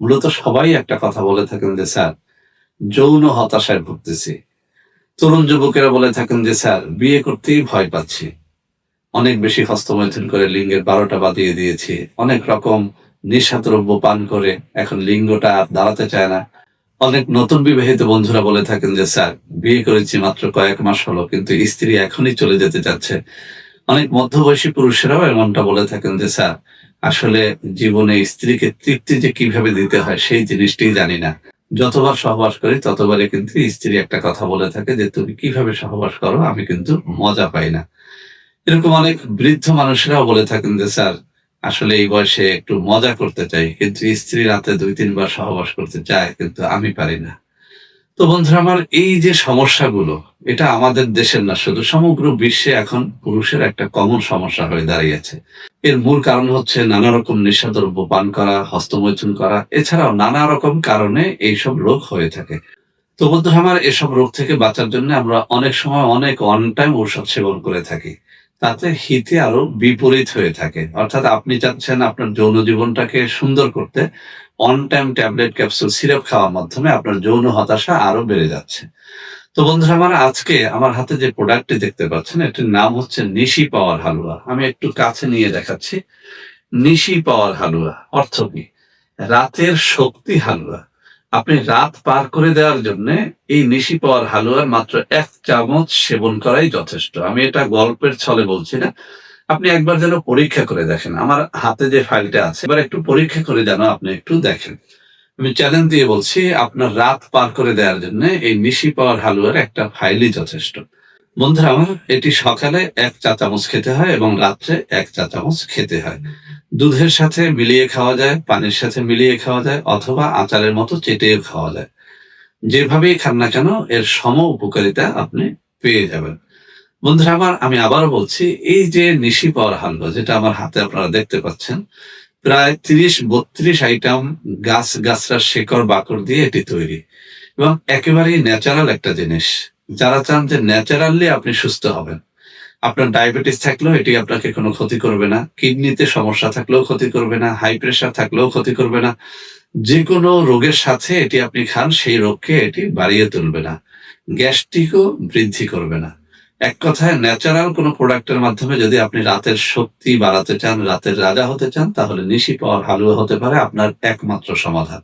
মূলত সবাই একটা কথা বলে থাকেন যে, "স্যার, যৌন হতাশায় ভুগতেছি।" তরুণ যুবকেরা বলে থাকেন যে, "স্যার, বিয়ে করতেই ভয় পাচ্ছি। অনেক বেশি হস্তমৈথুন করে লিঙ্গের ১২টা বাজিয়ে দিয়েছি। অনেক রকম নেশাদ্রব্য পান করে এখন লিঙ্গটা আর দাঁড়াতে চায় না।" অনেক নতুন বিবাহিত বন্ধুরা বলে থাকেন যে, "স্যার, বিয়ে করেছি মাত্র কয়েক মাস হলো, কিন্তু স্ত্রী এখনই চলে যেতে চাচ্ছে।" অনেক মধ্যবয়সী পুরুষেরাও এমনটা বলে থাকেন যে, "স্যার, আসলে জীবনে স্ত্রীকে তৃপ্তি যে কিভাবে দিতে হয় সেই জিনিসটিই জানি না। যতবার সহবাস করি ততবারই কিন্তু স্ত্রী একটা কথা বলে থাকে যে, 'তুমি কিভাবে সহবাস করো? আমি কিন্তু মজা পাই না।' এরকম অনেক বৃদ্ধ মানুষেরাও বলে থাকেন যে, "স্যার, আসলে এই বয়সে একটু মজা করতে চাই। কিন্তু স্ত্রী রাতে ২-৩ বার সহবাস করতে চায়, কিন্তু আমি পারি না।" তো বন্ধুরা আমার, এই যে সমস্যাগুলো, এটা আমাদের দেশের না, শুধু সমগ্র বিশ্বে এখন পুরুষের একটা কমন সমস্যা হয়ে দাঁড়িয়েছে। এর মূল কারণ হচ্ছে নানা রকম নেশাদ্রব্য পান করা, হস্তমৈথুন করা, এছাড়াও নানা রকম কারণে এইসব রোগ হয়ে থাকে। তো বন্ধুরা আমার, এসব রোগ থেকে বাঁচার জন্য আমরা অনেক সময় অনেক অন টাইম ঔষধ সেবন করে থাকি। তাতে হিতে আরো বিপরীত হয়ে থাকে। অর্থাৎ আপনি চাচ্ছেন আপনার যৌন জীবনটাকে সুন্দর করতে, on time tablet, capsule, syrup খাওয়ার মাধ্যমে আপনার যৌন হতাশা আরো বেড়ে যাচ্ছে। তো বন্ধুরা আমার, আজকে আমার হাতে যে প্রোডাক্টটি দেখতে পাচ্ছেন, এটির নাম হচ্ছে নিশি পাওয়ার হালুয়া। আমি একটু কাছে নিয়ে দেখাচ্ছি। নিশি পাওয়ার হালুয়া অর্থ কি? রাতের শক্তি হালুয়া। আপনি রাত পার করে দেওয়ার জন্যে এই নিশি পাওয়ার হালুয়ার মাত্র ১ চামচ সেবন করাই যথেষ্ট। আমি এটা গল্পের ছলে বলছি না। আপনি একবার যেন পরীক্ষা করে দেখেন। আমার হাতে যে ফাইলটা আছে, এবার একটু পরীক্ষা করে যেন আপনি একটু দেখেন। আমি চ্যালেঞ্জ দিয়ে বলছি, আপনার রাত পার করে দেওয়ার জন্য এই নিশি পাওয়ার হালুয়ার একটা ফাইলই যথেষ্ট। বন্ধুরা আমার, এটি সকালে ১ চা চামচ খেতে হয় এবং রাত্রে ১ চা চামচ খেতে হয়। দুধের সাথে মিলিয়ে খাওয়া যায়, পানির সাথে মিলিয়ে খাওয়া যায়, অথবা আচারের মতো চেটেও খাওয়া যায়। যেভাবেই খান না কেন, এর সম উপকারিতা আপনি পেয়ে যাবেন। বন্ধুরা আমার, আমি আবারও বলছি, এই যে নিশি পাওয়ার হালুয়া, যেটা আমার হাতে আপনারা দেখতে পাচ্ছেন, প্রায় ৩০-৩২ আইটেম গাছগাছড়ার শেকড় বাকড় দিয়ে এটি তৈরি এবং একেবারেই ন্যাচারাল একটা জিনিস। যারা চান যে ন্যাচারালি আপনি সুস্থ হবেন, আপনার ডায়াবেটিস থাকলেও এটি আপনাকে কোনো ক্ষতি করবে না, কিডনিতে সমস্যা থাকলেও ক্ষতি করবে না, হাই প্রেশার থাকলেও ক্ষতি করবে না। যেকোনো রোগের সাথে এটি আপনি খান, সেই রোগকে এটি বাড়িয়ে তুলবে না, গ্যাস্ট্রিকও বৃদ্ধি করবে না। এক কথায়, ন্যাচারাল কোনো প্রোডাক্টের মাধ্যমে যদি আপনি রাতের শক্তি বাড়াতে চান, রাতের রাজা হতে চান, তাহলে নিশি পাওয়ার হালুয়া হতে পারে আপনার একমাত্র সমাধান।